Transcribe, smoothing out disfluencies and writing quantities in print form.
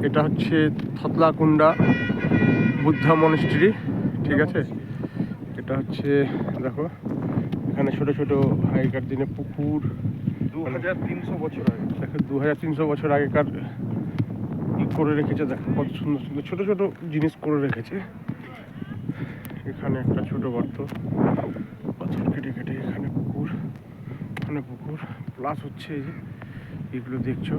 এটা হচ্ছে থতলাকুন্ডা বুদ্ধা মনিস্ট্রি, ঠিক আছে। এটা হচ্ছে দেখো এখানে ছোট ছোট আগেকার দিনে পুকুর, 2300 বছর আগে। দেখো 2300 বছর আগেকার করে রেখেছে। দেখো কত সুন্দর সুন্দর ছোট ছোট জিনিস করে রেখেছে। এখানে একটা ছোট গর্ত, পাথর কেটে কেটে এখানে পুকুর, ওখানে পুকুর, প্লাস হচ্ছে এই যে এগুলো দেখছো